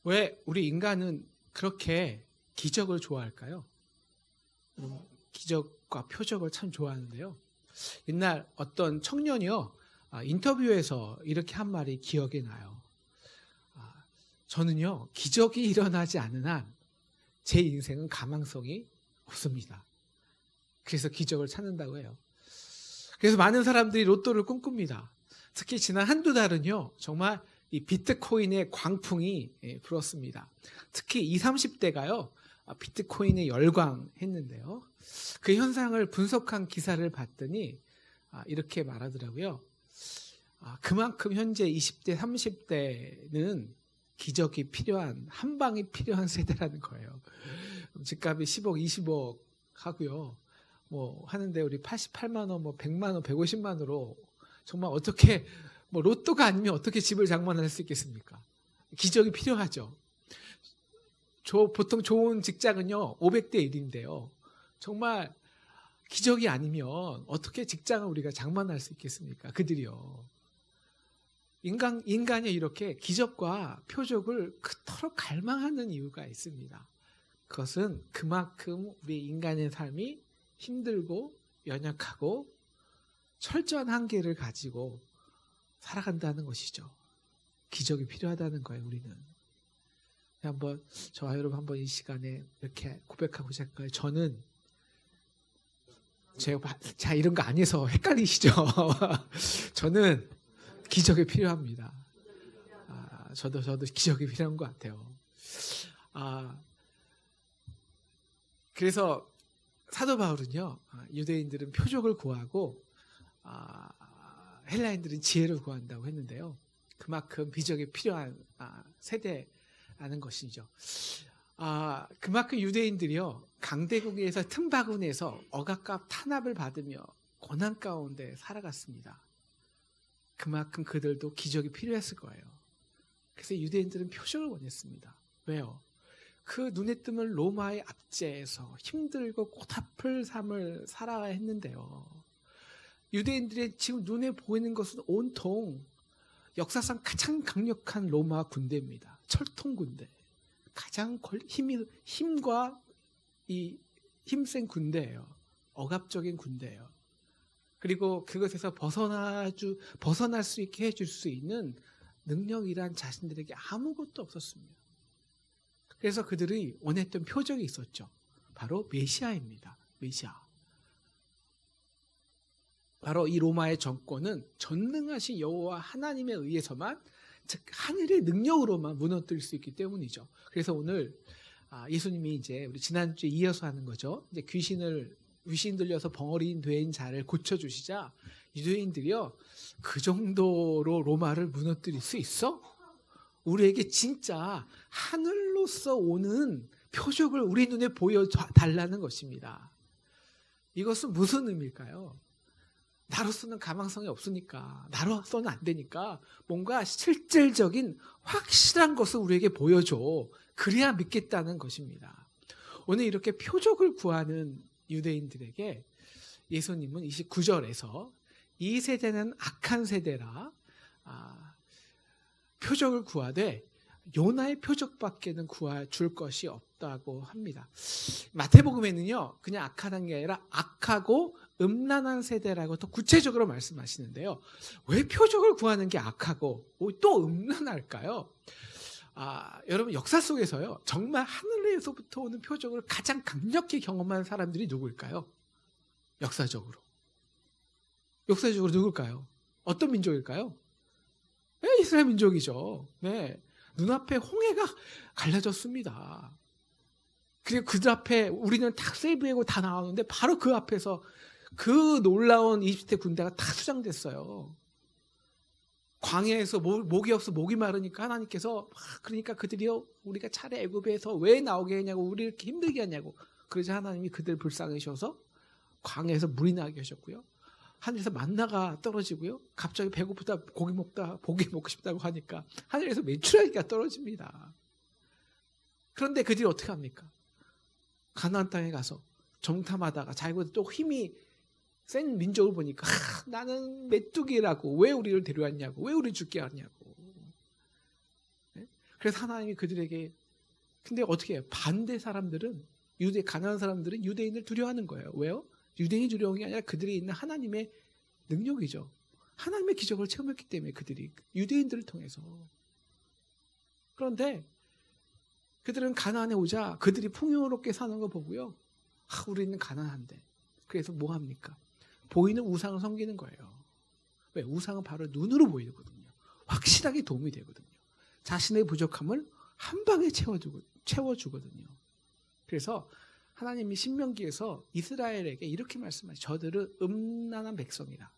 왜 우리 인간은 그렇게 기적을 좋아할까요? 기적과 표적을 참 좋아하는데요. 옛날 어떤 청년이요, 인터뷰에서 이렇게 한 말이 기억이 나요. 저는요, 기적이 일어나지 않는 한 제 인생은 가망성이 없습니다. 그래서 기적을 찾는다고 해요. 그래서 많은 사람들이 로또를 꿈꿉니다. 특히 지난 한두 달은요, 정말 이 비트코인의 광풍이 불었습니다. 특히 20, 30대가요, 비트코인에 열광했는데요. 그 현상을 분석한 기사를 봤더니 이렇게 말하더라고요. 그만큼 현재 20대, 30대는 기적이 필요한, 한 방이 필요한 세대라는 거예요. 집값이 10억, 20억 하고요. 뭐 하는데 우리 88만 원, 뭐 100만 원, 150만 원으로 정말 어떻게 뭐 로또가 아니면 어떻게 집을 장만할 수 있겠습니까? 기적이 필요하죠. 보통 좋은 직장은요 500대 1인데요. 정말 기적이 아니면 어떻게 직장을 우리가 장만할 수 있겠습니까? 그들이요. 인간이 이렇게 기적과 표적을 그토록 갈망하는 이유가 있습니다. 그것은 그만큼 우리 인간의 삶이 힘들고 연약하고 철저한 한계를 가지고 살아간다는 것이죠. 기적이 필요하다는 거예요, 우리는. 한번 저와 여러분 한번 이 시간에 이렇게 고백하고자 할 거예요. 저는 자 이런 거 안 해서 헷갈리시죠? 저는 기적이 필요합니다. 저도 기적이 필요한 것 같아요. 그래서 사도 바울은요, 유대인들은 표적을 구하고 헬라인들은 지혜를 구한다고 했는데요. 그만큼 기적이 필요한 세대라는 것이죠. 그만큼 유대인들이요, 강대국에서 틈바구니에서 억압과 탄압을 받으며 고난 가운데 살아갔습니다. 그만큼 그들도 기적이 필요했을 거예요. 그래서 유대인들은 표적을 원했습니다. 왜요? 그 눈에 띄는 로마의 압제에서 힘들고 고달플 삶을 살아야 했는데요. 유대인들의 지금 눈에 보이는 것은 온통 역사상 가장 강력한 로마 군대입니다. 철통 군대. 가장 힘과 이 힘센 군대예요. 억압적인 군대예요. 그리고 그것에서 벗어날 수 있게 해줄 수 있는 능력이란 자신들에게 아무것도 없었습니다. 그래서 그들이 원했던 표적이 있었죠. 바로 메시아입니다. 메시아. 바로 이 로마의 정권은 전능하신 여호와 하나님에 의해서만, 즉 하늘의 능력으로만 무너뜨릴 수 있기 때문이죠. 그래서 오늘 예수님이 이제 우리 지난주에 이어서 하는 거죠. 이제 귀신 들려서 벙어리 된 자를 고쳐주시자 유대인들이요, 그 정도로 로마를 무너뜨릴 수 있어? 우리에게 진짜 하늘로서 오는 표적을 우리 눈에 보여달라는 것입니다. 이것은 무슨 의미일까요? 나로서는 가망성이 없으니까, 나로서는 안 되니까 뭔가 실질적인 확실한 것을 우리에게 보여줘. 그래야 믿겠다는 것입니다. 오늘 이렇게 표적을 구하는 유대인들에게 예수님은 29절에서 이 세대는 악한 세대라 표적을 구하되 요나의 표적밖에는 구해줄 것이 없다고 합니다. 마태복음에는요, 그냥 악하다는 게 아니라 악하고 음란한 세대라고 더 구체적으로 말씀하시는데요. 왜 표적을 구하는 게 악하고 또 음란할까요? 여러분, 역사 속에서요, 정말 하늘에서부터 오는 표적을 가장 강력히 경험한 사람들이 누구일까요? 역사적으로 누굴까요? 어떤 민족일까요? 네, 이스라엘 민족이죠. 네, 눈앞에 홍해가 갈라졌습니다. 그리고 그 앞에 우리는 다 세이브하고 다 나오는데 바로 그 앞에서 그 놀라운 이집트 군대가 다 수장됐어요. 광야에서 목이 없어 목이 마르니까 하나님께서 그러니까 그들이요, 우리가 차례 애굽에서 왜 나오게 했냐고, 우리를 이렇게 힘들게 하냐고. 그러자 하나님이 그들을 불쌍하셔서 광야에서 물이 나게 하셨고요, 하늘에서 만나가 떨어지고요, 갑자기 배고프다 고기 먹고 싶다고 하니까 하늘에서 메추라기가 떨어집니다. 그런데 그들이 어떻게 합니까? 가나안 땅에 가서 정탐하다가 자기보다 또 힘이 센 민족을 보니까 나는 메뚜기라고 왜 우리를 데려왔냐고 왜 우리 죽게 하냐고. 그래서 하나님이 그들에게 근데 어떻게 해요? 반대 사람들은 가난한 사람들은 유대인을 두려워하는 거예요. 왜요? 유대인이 두려운 게 아니라 그들이 있는 하나님의 능력이죠. 하나님의 기적을 체험했기 때문에 그들이 유대인들을 통해서. 그런데 그들은 가나안에 오자 그들이 풍요롭게 사는 거 보고요. 우리는 가난한데. 그래서 뭐 합니까? 보이는 우상을 섬기는 거예요. 왜? 우상은 바로 눈으로 보이거든요. 확실하게 도움이 되거든요. 자신의 부족함을 한 방에 채워주거든요. 그래서 하나님이 신명기에서 이스라엘에게 이렇게 말씀하시죠. 저들은 음란한 백성이다.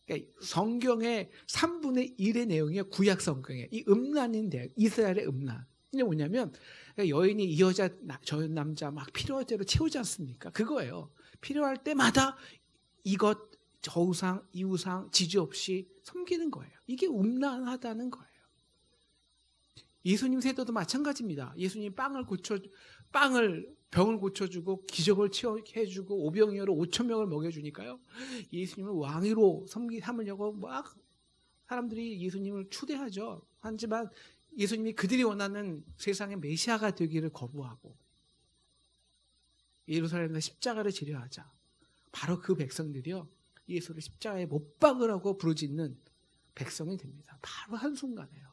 그러니까 성경의 3분의 1의 내용이 구약 성경에 이 음란인데 이스라엘의 음란. 이게 뭐냐면 여인이 이 여자 저 남자 막 필요할 대로 채우지 않습니까? 그거예요. 필요할 때마다 이것 저 우상 이 우상 지지 없이 섬기는 거예요. 이게 음란하다는 거예요. 예수님 세도도 마찬가지입니다. 예수님 병을 고쳐주고 기적을 해주고 오병이어로 5천 명을 먹여주니까요. 예수님을 왕으로 삼으려고 막 사람들이 예수님을 추대하죠. 하지만 예수님이 그들이 원하는 세상의 메시아가 되기를 거부하고 예루살렘에서 십자가를 지려 하자. 바로 그 백성들이요. 예수를 십자가에 못 박으라고 부르짖는 백성이 됩니다. 바로 한순간에요.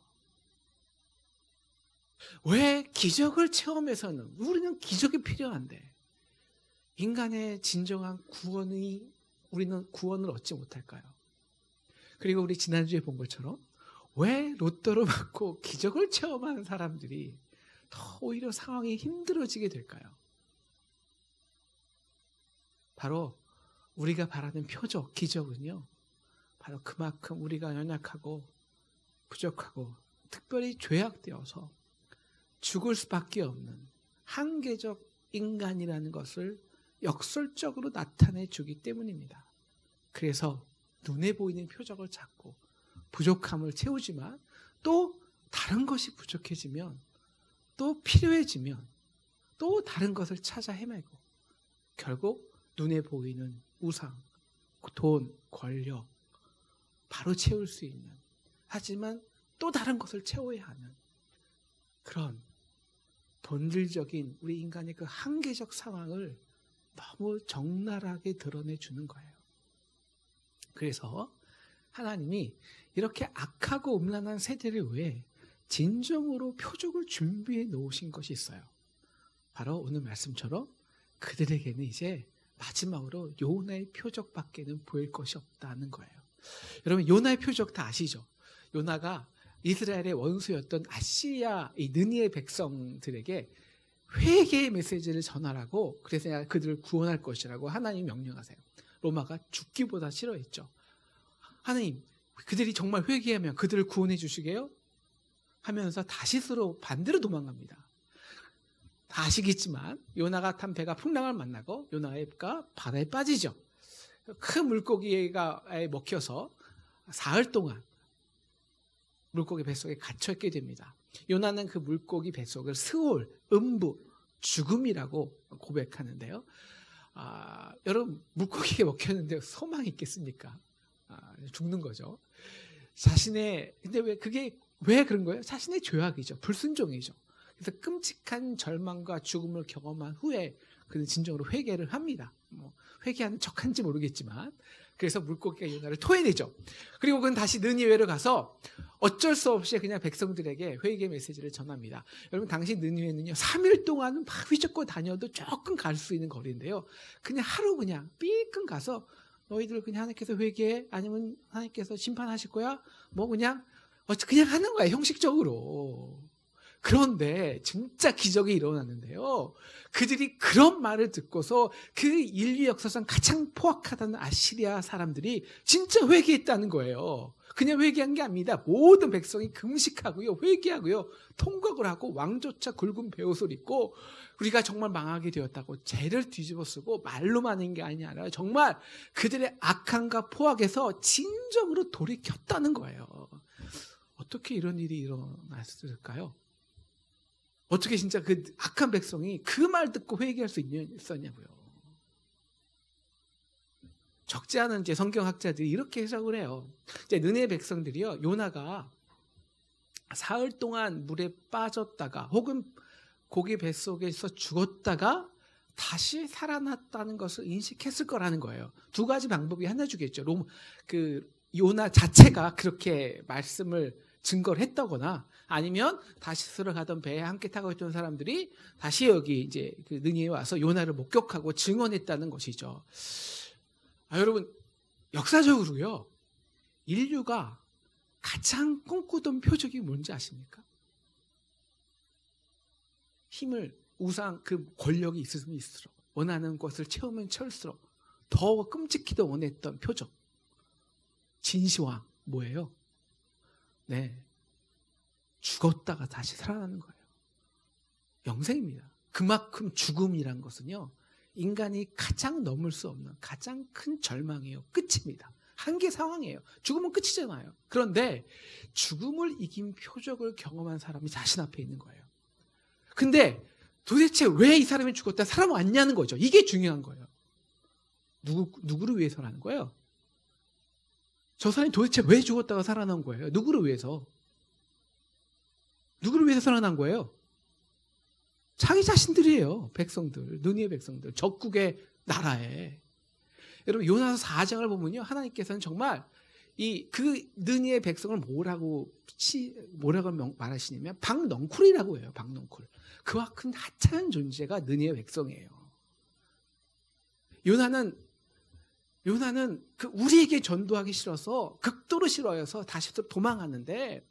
왜 기적을 체험해서는 우리는 기적이 필요한데 인간의 진정한 우리는 구원을 얻지 못할까요? 그리고 우리 지난주에 본 것처럼 왜 로또를 맞고 기적을 체험하는 사람들이 더 오히려 상황이 힘들어지게 될까요? 바로 우리가 바라는 표적, 기적은요. 바로 그만큼 우리가 연약하고 부족하고 특별히 죄악되어서 죽을 수밖에 없는 한계적 인간이라는 것을 역설적으로 나타내 주기 때문입니다. 그래서 눈에 보이는 표적을 찾고 부족함을 채우지만 또 다른 것이 부족해지면 또 필요해지면 또 다른 것을 찾아 헤매고 결국 눈에 보이는 우상, 돈, 권력 바로 채울 수 있는 하지만 또 다른 것을 채워야 하는 그런 본질적인 우리 인간의 그 한계적 상황을 너무 적나라하게 드러내주는 거예요. 그래서 하나님이 이렇게 악하고 음란한 세대를 위해 진정으로 표적을 준비해 놓으신 것이 있어요. 바로 오늘 말씀처럼 그들에게는 이제 마지막으로 요나의 표적밖에는 보일 것이 없다는 거예요. 여러분 요나의 표적 다 아시죠? 요나가 이스라엘의 원수였던 아시리아 이 느니의 백성들에게 회개의 메시지를 전하라고 그래서 내가 그들을 구원할 것이라고 하나님이 명령하세요. 로마가 죽기보다 싫어했죠. 하나님 그들이 정말 회개하면 그들을 구원해 주시게요? 하면서 다시스로 반대로 도망갑니다. 다 아시겠지만 요나가 탄 배가 풍랑을 만나고 요나가 바다에 빠지죠. 큰 물고기가 먹혀서 사흘 동안 물고기 뱃속에 갇혀있게 됩니다. 요나는 그 물고기 뱃속을 스올, 음부, 죽음이라고 고백하는데요. 여러분 물고기에 먹혔는데 소망이 있겠습니까? 죽는 거죠. 근데 왜 그런 거예요? 자신의 죄악이죠. 불순종이죠. 그래서 끔찍한 절망과 죽음을 경험한 후에 그는 진정으로 회개를 합니다. 회개하는 척한지 모르겠지만 그래서 물고기가 요나를 토해내죠. 그리고 그는 다시 느니웨로 가서 어쩔 수 없이 그냥 백성들에게 회개 메시지를 전합니다. 여러분 당시 느니웨는요 3일 동안은 막 휘젓고 다녀도 조금 갈 수 있는 거리인데요. 그냥 하루 그냥 삐끔 가서 너희들 그냥 하나님께서 회개해 아니면 하나님께서 심판하실 거야? 그냥 하는 거야 형식적으로. 그런데 진짜 기적이 일어났는데요. 그들이 그런 말을 듣고서 그 인류 역사상 가장 포악하다는 아시리아 사람들이 진짜 회개했다는 거예요. 그냥 회개한 게 아닙니다. 모든 백성이 금식하고요, 회개하고요, 통곡을 하고 왕조차 굵은 베옷을 입고 우리가 정말 망하게 되었다고 죄를 뒤집어 쓰고 말로만 하는 게 아니라 정말 그들의 악함과 포악에서 진정으로 돌이켰다는 거예요. 어떻게 이런 일이 일어났을까요? 어떻게 진짜 그 악한 백성이 그 말 듣고 회개할 수 있었냐고요. 적지 않은 이제 성경학자들이 이렇게 해석을 해요. 이제 느헤 백성들이요, 요나가 사흘 동안 물에 빠졌다가 혹은 고기 뱃속에서 죽었다가 다시 살아났다는 것을 인식했을 거라는 거예요. 두 가지 방법이 하나 주겠죠. 요나 자체가 그렇게 말씀을 증거를 했다거나, 아니면 다시 들어가던 배에 함께 타고 있던 사람들이 다시 여기 이제 그 느니에 와서 요나를 목격하고 증언했다는 것이죠. 여러분, 역사적으로요, 인류가 가장 꿈꾸던 표적이 뭔지 아십니까? 힘을, 우상, 그 권력이 있으면 있을수록, 원하는 것을 채우면 채울수록 더 끔찍히도 원했던 표적, 진시황. 뭐예요? 네, 죽었다가 다시 살아나는 거예요. 영생입니다. 그만큼 죽음이란 것은요, 인간이 가장 넘을 수 없는 가장 큰 절망이에요. 끝입니다. 한계 상황이에요. 죽으면 끝이잖아요. 그런데 죽음을 이긴 표적을 경험한 사람이 자신 앞에 있는 거예요. 근데 도대체 왜 이 사람이 죽었다 살아왔냐는 거죠. 이게 중요한 거예요. 누구를 위해서라는 거예요? 저 사람이 도대체 왜 죽었다가 살아난 거예요? 누구를 위해서? 누구를 위해서 살아난 거예요? 자기 자신들이에요. 백성들, 느니의 백성들, 적국의 나라에. 여러분, 요나서 4장을 보면요, 하나님께서는 정말 그 느니의 백성을 뭐라고 말하시냐면 박넝쿨이라고 해요. 박넝쿨. 그와 큰 하찮은 존재가 느니의 백성이에요. 요나는 우리에게 전도하기 싫어서, 극도로 싫어해서 다시 도망하는데,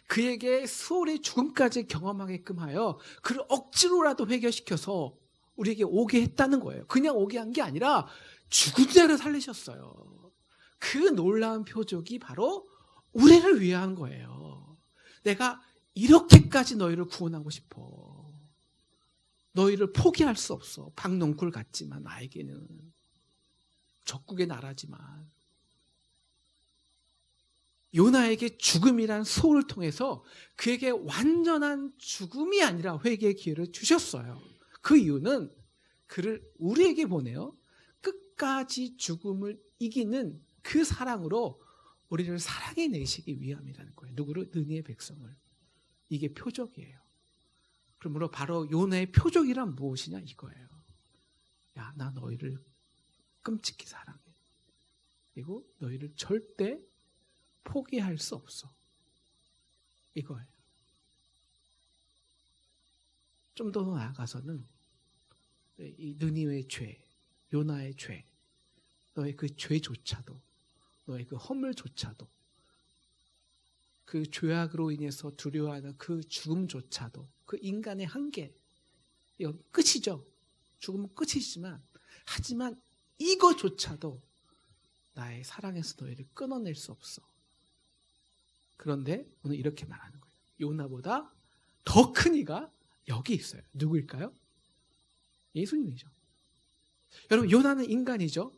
그에게 수월의 죽음까지 경험하게끔 하여 그를 억지로라도 회개시켜서 우리에게 오게 했다는 거예요. 그냥 오게 한 게 아니라 죽은 자를 살리셨어요. 그 놀라운 표적이 바로 우리를 위한 거예요. 내가 이렇게까지 너희를 구원하고 싶어. 너희를 포기할 수 없어. 박넝쿨 같지만 나에게는 적국의 나라지만. 요나에게 죽음이란 소를 통해서 그에게 완전한 죽음이 아니라 회개의 기회를 주셨어요. 그 이유는 그를 우리에게 보내요, 끝까지 죽음을 이기는 그 사랑으로 우리를 사랑해내시기 위함이라는 거예요. 누구를? 느니의 백성을. 이게 표적이에요. 그러므로 바로 요나의 표적이란 무엇이냐 이거예요. 야, 나 너희를 끔찍히 사랑해. 그리고 너희를 절대 포기할 수 없어. 이거예요. 좀 더 나아가서는 이 느니의 죄, 요나의 죄, 너의 그 죄조차도, 너의 그 허물조차도, 그 죄악으로 인해서 두려워하는 그 죽음조차도, 그 인간의 한계, 이건 끝이죠. 죽음은 끝이지만, 하지만 이거조차도 나의 사랑에서 너희를 끊어낼 수 없어. 그런데 오늘 이렇게 말하는 거예요. 요나보다 더 큰 이가 여기 있어요. 누구일까요? 예수님이죠. 여러분, 요나는 인간이죠.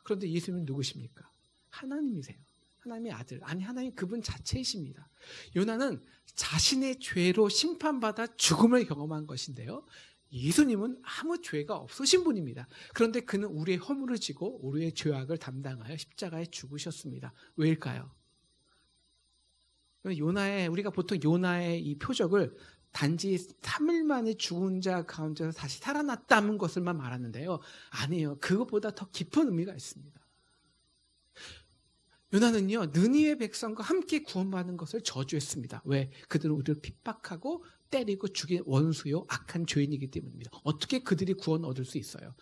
그런데 예수님은 누구십니까? 하나님이세요. 하나님의 아들. 아니, 하나님 그분 자체이십니다. 요나는 자신의 죄로 심판받아 죽음을 경험한 것인데요, 예수님은 아무 죄가 없으신 분입니다. 그런데 그는 우리의 허물을 지고 우리의 죄악을 담당하여 십자가에 죽으셨습니다. 왜일까요? 우리가 보통 요나의 이 표적을 단지 3일 만에 죽은 자 가운데서 다시 살아났다는 것을만 말하는데요, 아니에요. 그것보다 더 깊은 의미가 있습니다. 요나는요, 느니의 백성과 함께 구원받는 것을 저주했습니다. 왜? 그들은 우리를 핍박하고 때리고 죽인 원수요 악한 죄인이기 때문입니다. 어떻게 그들이 구원 얻을 수 있어요?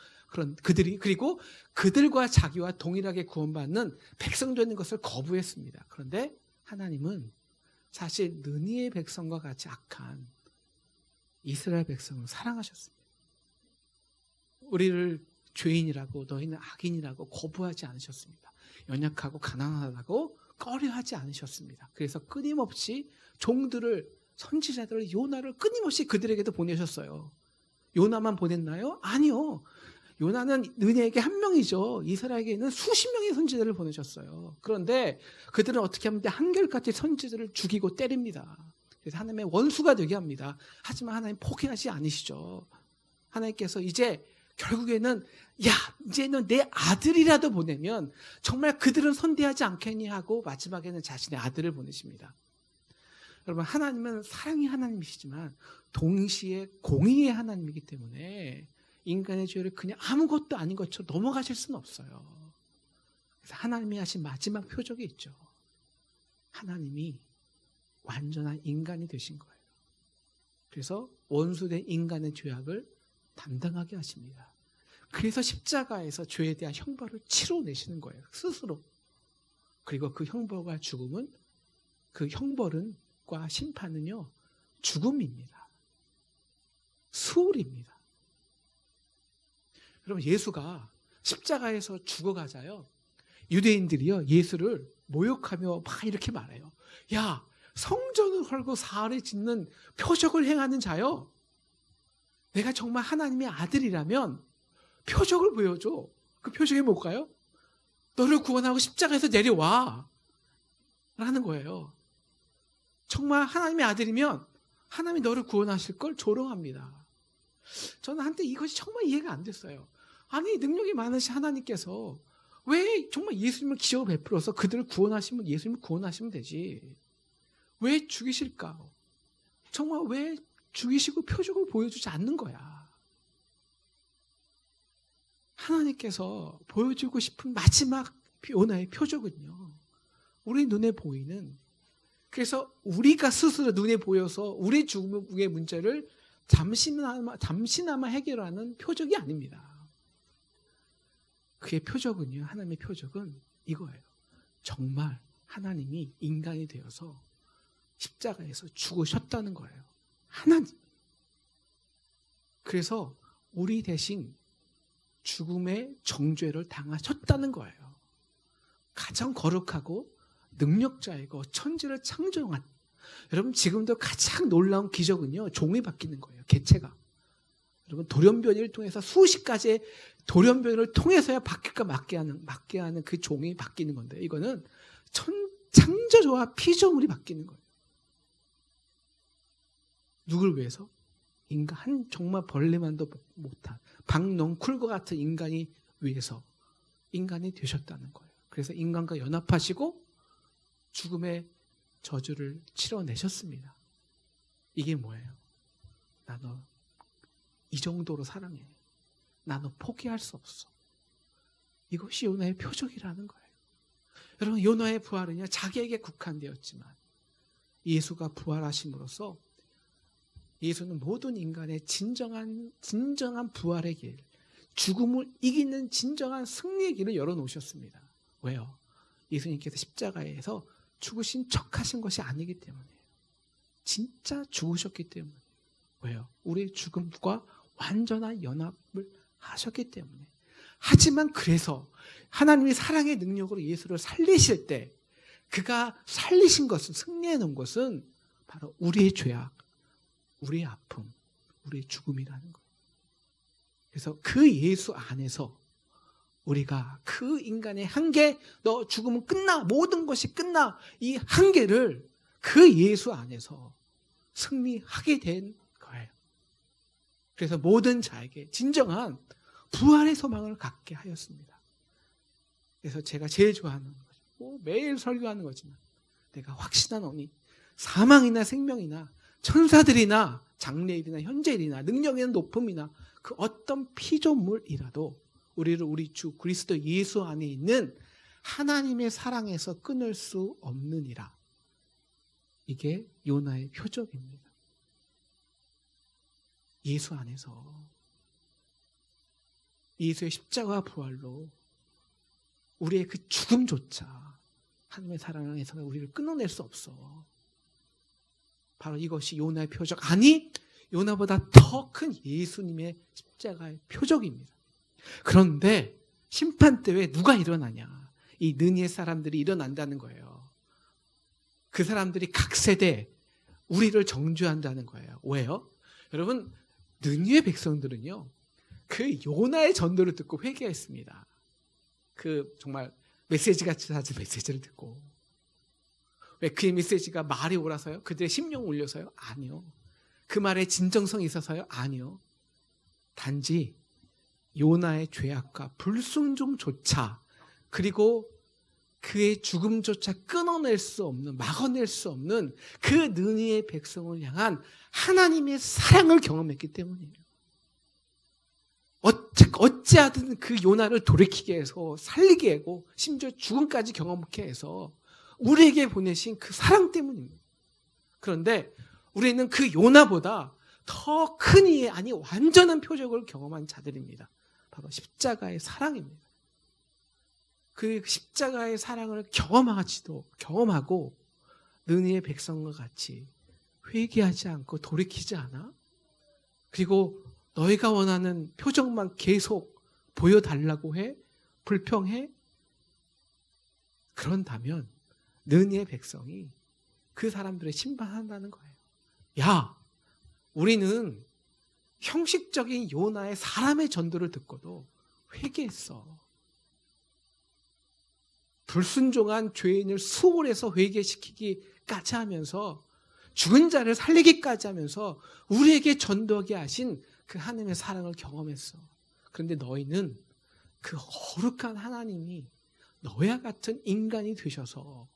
그리고 그들과 자기와 동일하게 구원받는 백성 되는 것을 거부했습니다. 그런데 하나님은 사실 느니의 백성과 같이 악한 이스라엘 백성을 사랑하셨습니다. 우리를 죄인이라고, 너희는 악인이라고 거부하지 않으셨습니다. 연약하고 가난하다고 꺼려하지 않으셨습니다. 그래서 끊임없이 선지자들을, 요나를 끊임없이 그들에게도 보내셨어요. 요나만 보냈나요? 아니요. 요나는 느니에게 한 명이죠. 이스라엘에게는 수십 명의 선지자를 보내셨어요. 그런데 그들은 어떻게 하면 한결같이 선지자들을 죽이고 때립니다. 그래서 하나님의 원수가 되게 합니다. 하지만 하나님 포기하지 않으시죠. 하나님께서 이제 결국에는 야, 이제는 내 아들이라도 보내면 정말 그들은 선대하지 않겠니 하고 마지막에는 자신의 아들을 보내십니다. 여러분, 하나님은 사랑의 하나님이시지만 동시에 공의의 하나님이기 때문에 인간의 죄를 그냥 아무것도 아닌 것처럼 넘어가실 수는 없어요. 그래서 하나님이 하신 마지막 표적이 있죠. 하나님이 완전한 인간이 되신 거예요. 그래서 원수된 인간의 죄악을 담당하게 하십니다. 그래서 십자가에서 죄에 대한 형벌을 치러내시는 거예요. 스스로. 그리고 그 형벌과 죽음은, 그 형벌과 심판은요, 죽음입니다. 수울입니다. 여러분, 예수가 십자가에서 죽어가자요, 유대인들이요, 예수를 모욕하며 막 이렇게 말해요. 야, 성전을 헐고 사흘에 짓는 표적을 행하는 자요, 내가 정말 하나님의 아들이라면 표적을 보여줘. 그 표적이 뭘까요? 너를 구원하고 십자가에서 내려와 라는 거예요. 정말 하나님의 아들이면 하나님이 너를 구원하실 걸 조롱합니다. 저는 한때 이것이 정말 이해가 안 됐어요. 아니, 능력이 많으신 하나님께서 왜 정말 예수님을 기적을 베풀어서 그들을 구원하시면, 예수님을 구원하시면 되지, 왜 죽이실까? 정말 왜 죽이시고 표적을 보여주지 않는 거야? 하나님께서 보여주고 싶은 마지막 요나의 표적은요, 우리 눈에 보이는, 그래서 우리가 스스로 눈에 보여서 우리 죽음의 문제를 잠시나마 해결하는 표적이 아닙니다. 그의 표적은요, 하나님의 표적은 이거예요. 정말 하나님이 인간이 되어서 십자가에서 죽으셨다는 거예요. 하나님. 그래서 우리 대신 죽음의 정죄를 당하셨다는 거예요. 가장 거룩하고 능력자이고 천지를 창조한, 여러분, 지금도 가장 놀라운 기적은요, 종이 바뀌는 거예요. 개체가. 여러분, 돌연변이를 통해서 수십 가지의 돌연변이를 통해서야 바뀔까 맞게 하는 그 종이 바뀌는 건데, 이거는 창조주와 피조물이 바뀌는 거예요. 누굴 위해서? 인간, 정말 벌레만도 못한 박넝쿨과 같은 인간이 위해서 인간이 되셨다는 거예요. 그래서 인간과 연합하시고 죽음의 저주를 치러내셨습니다. 이게 뭐예요? 나 너 이 정도로 사랑해. 나 너 포기할 수 없어. 이것이 요나의 표적이라는 거예요. 여러분, 요나의 부활은요, 자기에게 국한되었지만 예수가 부활하심으로써 예수는 모든 인간의 진정한 부활의 길, 죽음을 이기는 진정한 승리의 길을 열어놓으셨습니다. 왜요? 예수님께서 십자가에서 죽으신 척하신 것이 아니기 때문이에요. 진짜 죽으셨기 때문이에요. 왜요? 우리의 죽음과 완전한 연합을 하셨기 때문에. 하지만 그래서 하나님이 사랑의 능력으로 예수를 살리실 때, 그가 살리신 것은, 승리해 놓은 것은 바로 우리의 죄악, 우리의 아픔, 우리의 죽음이라는 거예요. 그래서 그 예수 안에서 우리가 그 인간의 한계, 너 죽으면 끝나, 모든 것이 끝나, 이 한계를 그 예수 안에서 승리하게 된 거예요. 그래서 모든 자에게 진정한 부활의 소망을 갖게 하였습니다. 그래서 제가 제일 좋아하는 거죠. 매일 설교하는 거지만 내가 확신하노니 사망이나 생명이나 천사들이나 장래일이나 현재일이나 능력 있는 높음이나 그 어떤 피조물이라도 우리를 우리 주 그리스도 예수 안에 있는 하나님의 사랑에서 끊을 수 없느니라. 이게 요나의 표적입니다. 예수 안에서, 예수의 십자가 부활로 우리의 그 죽음조차 하나님의 사랑 안에서 우리를 끊어낼 수 없어. 바로 이것이 요나의 표적, 아니 요나보다 더 큰 예수님의 십자가의 표적입니다. 그런데 심판 때에 누가 일어나냐? 이 느니의 사람들이 일어난다는 거예요. 그 사람들이 각 세대 우리를 정죄한다는 거예요. 왜요? 여러분, 느니의 백성들은요, 그 요나의 전도를 듣고 회개했습니다. 그 정말 메시지 같이 사진 메시지를 듣고. 왜 그의 메시지가 말이 옳아서요? 그들의 심령 올려서요? 아니요. 그 말에 진정성이 있어서요? 아니요. 단지 요나의 죄악과 불순종조차 그리고 그의 죽음조차 끊어낼 수 없는, 막아낼 수 없는 그 능히의 백성을 향한 하나님의 사랑을 경험했기 때문이에요. 어찌하든 그 요나를 돌이키게 해서 살리게 하고 심지어 죽음까지 경험케 해서 우리에게 보내신 그 사랑 때문입니다. 그런데 우리는 그 요나보다 더 큰 이의, 아니 완전한 표적을 경험한 자들입니다. 바로 십자가의 사랑입니다. 그 십자가의 사랑을 경험하고 능히의 백성과 같이 회개하지 않고 돌이키지 않아? 그리고 너희가 원하는 표적만 계속 보여달라고 해? 불평해? 그런다면 능히의 백성이 그 사람들을 심판한다는 거예요. 야, 우리는 형식적인 요나의 사람의 전도를 듣고도 회개했어. 불순종한 죄인을 수월해서 회개시키기까지 하면서 죽은 자를 살리기까지 하면서 우리에게 전도하게 하신 그 하나님의 사랑을 경험했어. 그런데 너희는 그 거룩한 하나님이 너와 같은 인간이 되셔서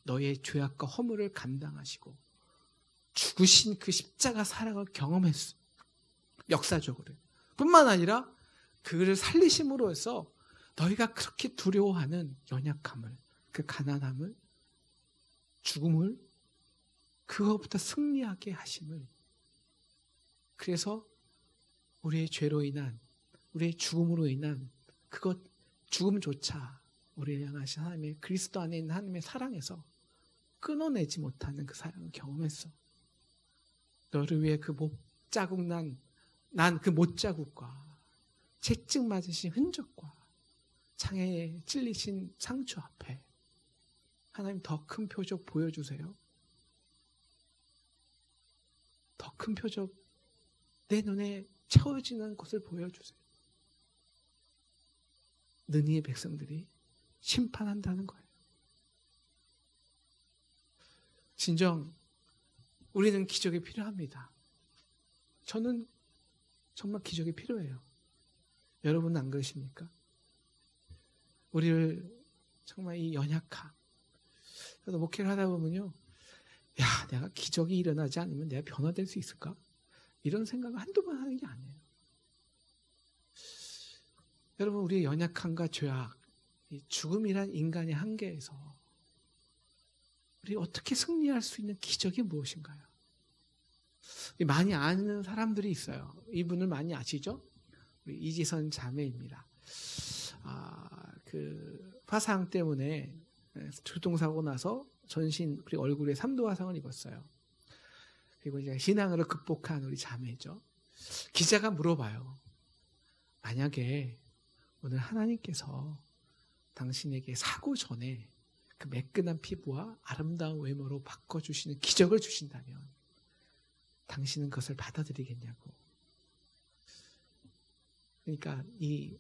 너의 죄악과 허물을 감당하시고 죽으신 그 십자가 사랑을 경험했어. 역사적으로. 뿐만 아니라 그를 살리심으로 해서 너희가 그렇게 두려워하는 연약함을, 그 가난함을, 죽음을 그것부터 승리하게 하심을. 그래서 우리의 죄로 인한, 우리의 죽음으로 인한 그것 죽음조차 우리를 향하신 하나님의, 그리스도 안에 있는 하나님의 사랑에서 끊어내지 못하는 그 사랑을 경험했어. 너를 위해 그 못자국 난 그 못자국과 채찍 맞으신 흔적과 창에 찔리신 상처 앞에 하나님 더 큰 표적 보여주세요. 더 큰 표적, 내 눈에 채워지는 것을 보여주세요. 능히의 백성들이 심판한다는 거예요. 진정 우리는 기적이 필요합니다. 저는 정말 기적이 필요해요. 여러분은 안 그러십니까? 우리를 정말 이 연약함. 그래서 목회를 하다 보면요. 야, 내가 기적이 일어나지 않으면 내가 변화될 수 있을까? 이런 생각을 한두 번 하는 게 아니에요. 여러분, 우리의 연약함과 죄악, 이 죽음이란 인간의 한계에서 우리 어떻게 승리할 수 있는 기적이 무엇인가요? 많이 아는 사람들이 있어요. 이분을 많이 아시죠? 우리 이지선 자매입니다. 그 화상 때문에 교통사고 나서 전신 그리고 얼굴에 3도 화상을 입었어요. 그리고 이제 신앙으로 극복한 우리 자매죠. 기자가 물어봐요. 만약에 오늘 하나님께서 당신에게 사고 전에 그 매끈한 피부와 아름다운 외모로 바꿔주시는 기적을 주신다면 당신은 그것을 받아들이겠냐고. 그러니까 이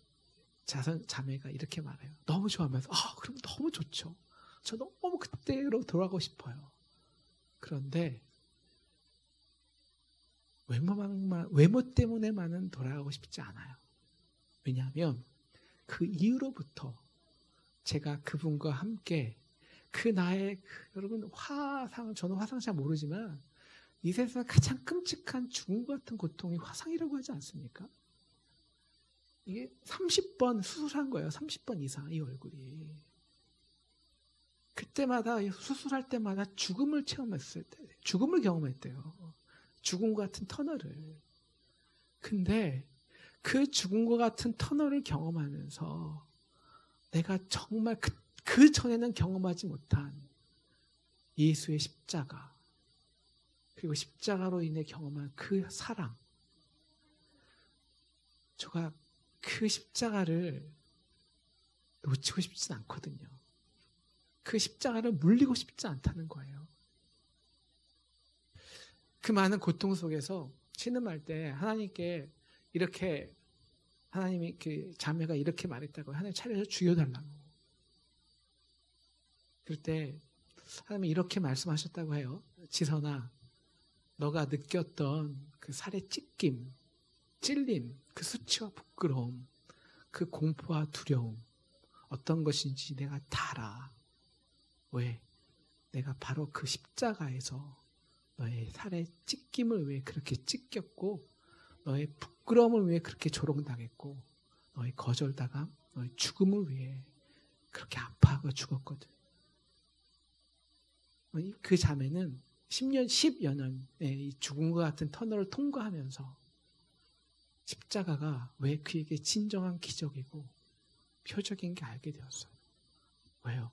자매가 이렇게 말해요. 너무 좋아하면서 그럼 너무 좋죠. 저 너무 그때로 돌아가고 싶어요. 그런데 외모 때문에만은 돌아가고 싶지 않아요. 왜냐하면 그 이후로부터 제가 그분과 함께 그 나의 여러분 저는 화상 잘 모르지만 이 세상에서 가장 끔찍한 죽음 같은 고통이 화상이라고 하지 않습니까? 이게 30번 수술한 거예요. 30번 이상 이 얼굴이. 그때마다 수술할 때마다 죽음을 체험했을 때, 죽음을 경험했대요. 죽음 같은 터널을. 근데 그 죽음과 같은 터널을 경험하면서 내가 정말 그 전에는 경험하지 못한 예수의 십자가, 그리고 십자가로 인해 경험한 그 사랑, 제가 그 십자가를 놓치고 싶진 않거든요. 그 십자가를 물리고 싶지 않다는 거예요. 그 많은 고통 속에서 신음할 때 하나님께 이렇게, 하나님이 그 자매가 이렇게 말했다고, 하나님 차려서 죽여달라고. 그럴 때 하나님이 이렇게 말씀하셨다고 해요. 지선아, 너가 느꼈던 그 살의 찢김, 찔림, 그 수치와 부끄러움, 그 공포와 두려움, 어떤 것인지 내가 다 알아. 왜? 내가 바로 그 십자가에서 너의 살의 찢김을 위해 그렇게 찢겼고, 너의 부끄러움을 위해 그렇게 조롱당했고, 너의 거절당함, 너의 죽음을 위해 그렇게 아파하고 죽었거든. 그 자매는 10여 년의 죽음과 같은 터널을 통과하면서 십자가가 왜 그에게 진정한 기적이고 표적인 게 알게 되었어요. 왜요?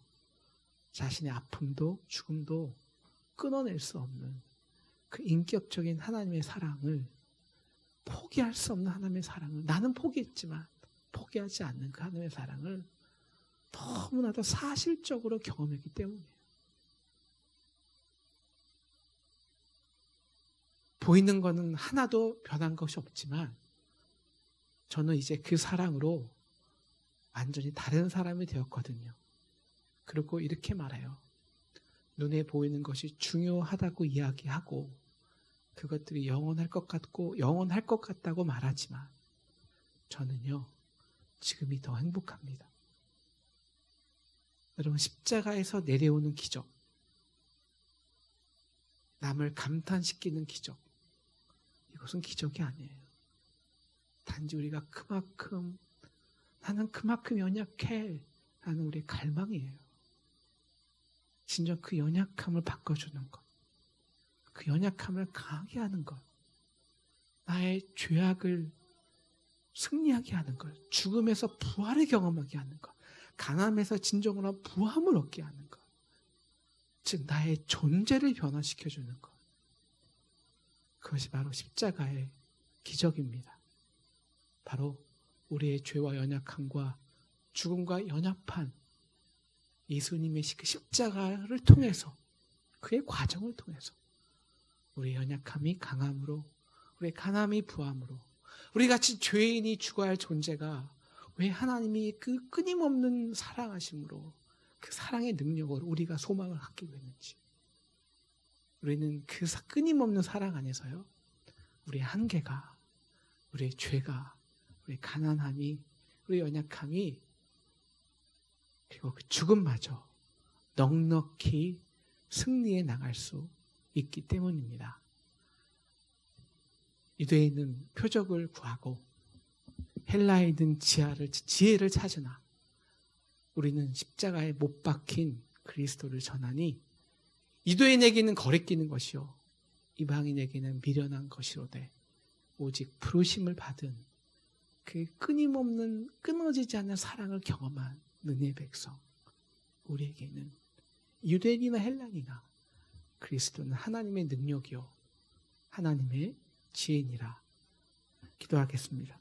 자신의 아픔도 죽음도 끊어낼 수 없는 그 인격적인 하나님의 사랑을, 포기할 수 없는 하나님의 사랑을, 나는 포기했지만 포기하지 않는 그 하나님의 사랑을 너무나도 사실적으로 경험했기 때문이에요. 보이는 거는 하나도 변한 것이 없지만 저는 이제 그 사랑으로 완전히 다른 사람이 되었거든요. 그리고 이렇게 말해요. 눈에 보이는 것이 중요하다고 이야기하고 그것들이 영원할 것 같다고 말하지만 저는요, 지금이 더 행복합니다. 여러분, 십자가에서 내려오는 기적, 남을 감탄시키는 기적, 이것은 기적이 아니에요. 단지 우리가 나는 그만큼 연약해 라는 우리의 갈망이에요. 진정 그 연약함을 바꿔주는 것, 그 연약함을 강하게 하는 것, 나의 죄악을 승리하게 하는 것, 죽음에서 부활을 경험하게 하는 것, 가난에서 진정으로 부함을 얻게 하는 것, 즉 나의 존재를 변화시켜주는 것, 그것이 바로 십자가의 기적입니다. 바로 우리의 죄와 연약함과 죽음과 연합한 예수님의 그 십자가를 통해서, 그의 과정을 통해서 우리의 연약함이 강함으로, 우리의 가난이 부함으로, 우리 같이 죄인이 죽어야 할 존재가 왜 하나님이 그 끊임없는 사랑하심으로, 그 사랑의 능력으로 우리가 소망을 갖게 됐는지, 우리는 그 끊임없는 사랑 안에서요, 우리의 한계가, 우리의 죄가, 우리의 가난함이, 우리의 연약함이, 그리고 그 죽음마저 넉넉히 승리해 나갈 수 있기 때문입니다. 유대인은 표적을 구하고 헬라인은 지혜를 찾으나 우리는 십자가에 못 박힌 그리스도를 전하니 유대인에게는 거리끼는 것이요 이방인에게는 미련한 것이로되 오직 부르심을 받은 그 끊임없는 끊어지지 않는 사랑을 경험한 은혜의 백성, 우리에게는 유대인이나 헬라인이나 그리스도는 하나님의 능력이요 하나님의 지혜니라. 기도하겠습니다.